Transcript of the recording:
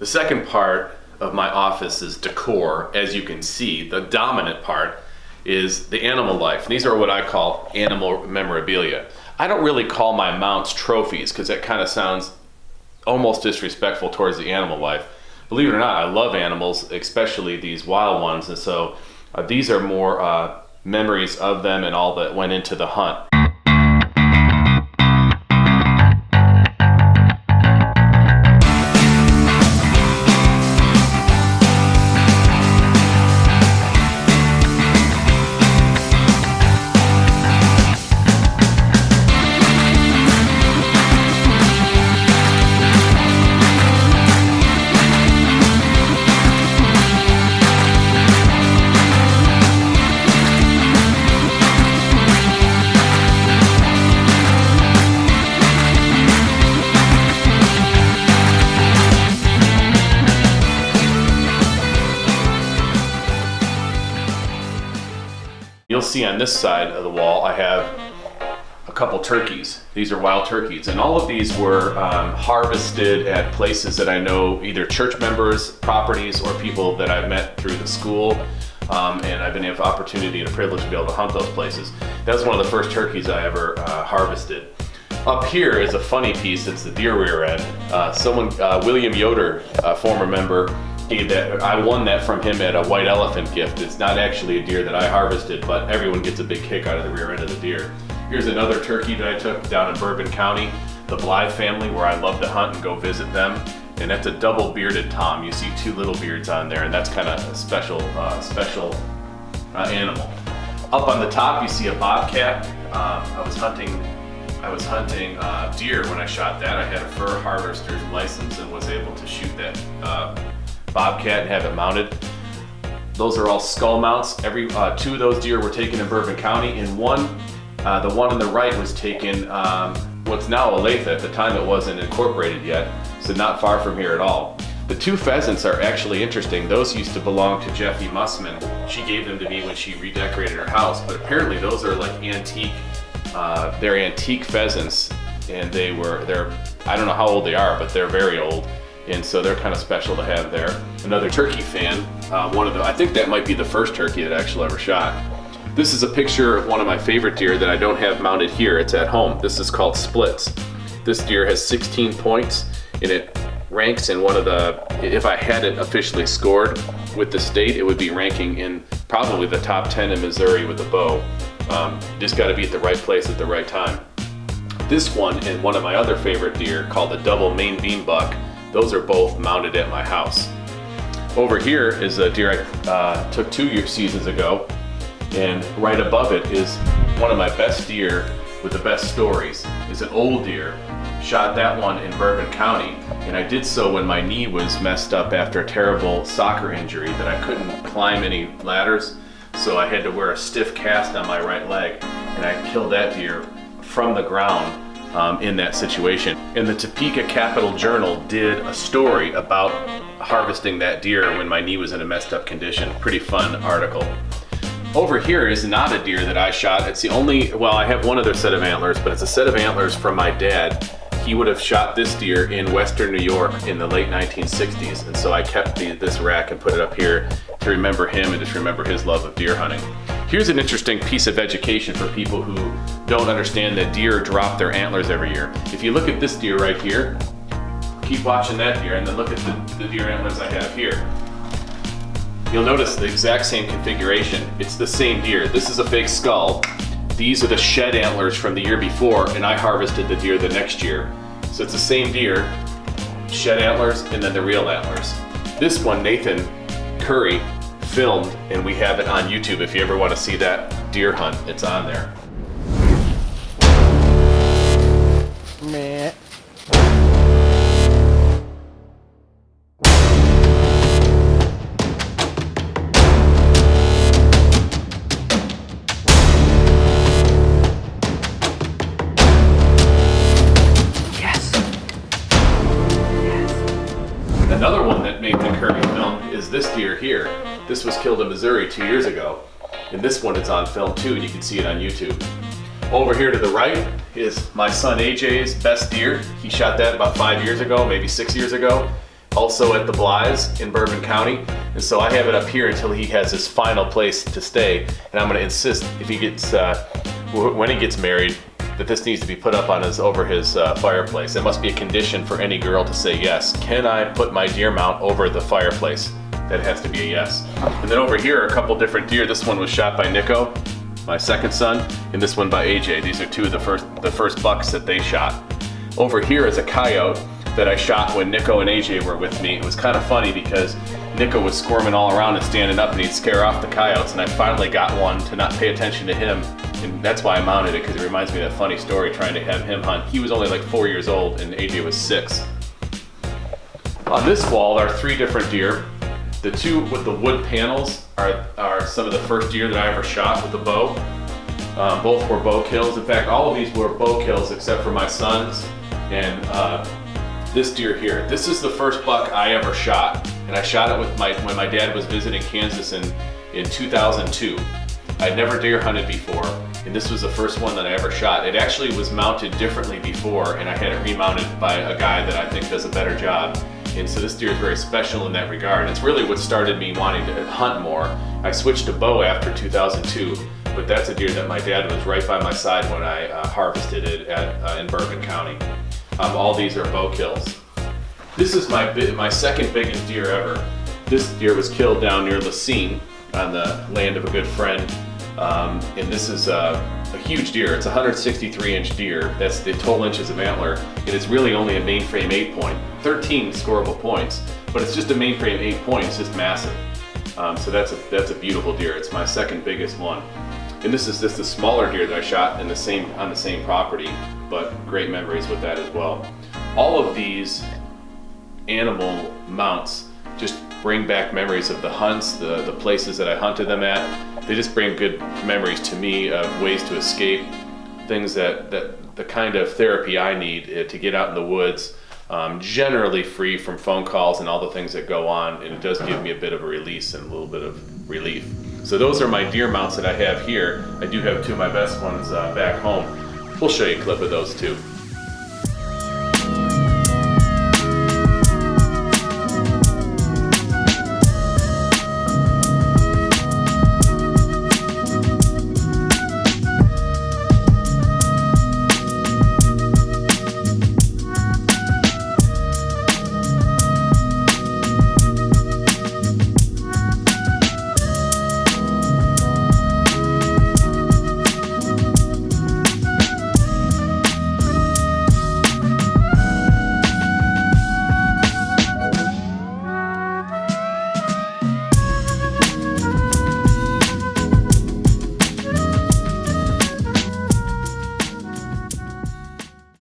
The second part of my office is decor. As you can see, the dominant part is the animal life. These are what I call animal memorabilia. I don't really call my mounts trophies because that kind of sounds almost disrespectful towards the animal life. Believe it or not, I love animals, especially these wild ones, and so these are more memories of them and all that went into the hunt. You'll see on this side of the wall, I have a couple turkeys. These are wild turkeys, and all of these were harvested at places that I know, either church members, properties, or people that I've met through the school, and I've been able opportunity and a privilege to be able to hunt those places. That was one of the first turkeys I ever harvested. Up here is a funny piece. It's the deer rear end. William Yoder, a former member, I won that from him at a white elephant gift. It's not actually a deer that I harvested, but everyone gets a big kick out of the rear end of the deer. Here's another turkey that I took down in Bourbon County, the Blythe family, where I love to hunt and go visit them. And that's a double bearded tom. You see two little beards on there, and that's kind of a special animal. Up on the top, you see a bobcat. I was hunting deer when I shot that. I had a fur harvester's license and was able to shoot that bobcat and have it mounted. Those are all skull mounts. Two of those deer were taken in Bourbon County, and the one on the right was taken what's now Olathe. At the time it wasn't incorporated yet, so not far from here at all. The two pheasants are actually interesting. Those used to belong to Jeffy Mussman. She gave them to me when she redecorated her house, but apparently those are like antique. They're antique pheasants, and they're I don't know how old they are, but they're very old. And so they're kind of special to have there. Another turkey fan, I think that might be the first turkey that I actually ever shot. This is a picture of one of my favorite deer that I don't have mounted here, it's at home. This is called Splits. This deer has 16 points, and it ranks in if I had it officially scored with the state, it would be ranking in probably the top 10 in Missouri with a bow. Just gotta be at the right place at the right time. This one and one of my other favorite deer called the double main beam buck, those are both mounted at my house. Over here is a deer I took 2 seasons ago, and right above it is one of my best deer with the best stories. It's an old deer. Shot that one in Bourbon County, and I did so when my knee was messed up after a terrible soccer injury that I couldn't climb any ladders, so I had to wear a stiff cast on my right leg, and I killed that deer from the ground. In that situation. And the Topeka Capital Journal did a story about harvesting that deer when my knee was in a messed up condition. Pretty fun article. Over here is not a deer that I shot. It's I have one other set of antlers, but it's a set of antlers from my dad. He would have shot this deer in Western New York in the late 1960s, and so I kept this rack and put it up here to remember him and just remember his love of deer hunting. Here's an interesting piece of education for people who don't understand that deer drop their antlers every year. If you look at this deer right here, keep watching that deer, and then look at the deer antlers I have here. You'll notice the exact same configuration. It's the same deer. This is a fake skull. These are the shed antlers from the year before, and I harvested the deer the next year. So it's the same deer, shed antlers, and then the real antlers. This one, Nathan Curry filmed, and we have it on YouTube. If you ever want to see that deer hunt, it's on there. Meh. Another one that Nathan Kirby filmed is this deer here. This was killed in Missouri 2 years ago. And this one is on film too, and you can see it on YouTube. Over here to the right is my son AJ's best deer. He shot that about 5 years ago, maybe 6 years ago. also at the Blythes in Bourbon County. And so I have it up here until he has his final place to stay. And I'm gonna insist if he gets, when he gets married, that this needs to be put up on over his fireplace. It must be a condition for any girl to say yes. Can I put my deer mount over the fireplace? That has to be a yes. And then over here are a couple different deer. This one was shot by Nico, my second son, and this one by AJ. These are two of the first bucks that they shot. Over here is a coyote that I shot when Nico and AJ were with me. It was kind of funny because Nico was squirming all around and standing up and he'd scare off the coyotes, and I finally got one to not pay attention to him, and that's why I mounted it, because it reminds me of that funny story trying to have him hunt. He was only like 4 years old and AJ was 6. On this wall are 3 different deer. The two with the wood panels are some of the first deer that I ever shot with a bow. Both were bow kills. In fact, all of these were bow kills except for my son's and this deer here. This is the first buck I ever shot, and I shot it with when my dad was visiting Kansas in 2002. I'd never deer hunted before, and this was the first one that I ever shot. It actually was mounted differently before, and I had it remounted by a guy that I think does a better job. And so this deer is very special in that regard. It's really what started me wanting to hunt more. I switched to bow after 2002, but that's a deer that my dad was right by my side when I harvested it in Bourbon County. All these are bow kills. This is my second biggest deer ever. This deer was killed down near Lacine on the land of a good friend. And this is a huge deer. It's a 163-inch deer. That's the total inches of antler. It is really only a mainframe 8-point. 13 scoreable points, but it's just a mainframe 8-point. It's just massive. So that's a beautiful deer. It's my second biggest one. And this is just a smaller deer that I shot on the same property, but great memories with that as well. All of these animal mounts just bring back memories of the hunts, the places that I hunted them at. They just bring good memories to me of ways to escape, things that the kind of therapy I need to get out in the woods, generally free from phone calls and all the things that go on, and it does give me a bit of a release and a little bit of relief. So those are my deer mounts that I have here. I do have 2 of my best ones back home. We'll show you a clip of those too.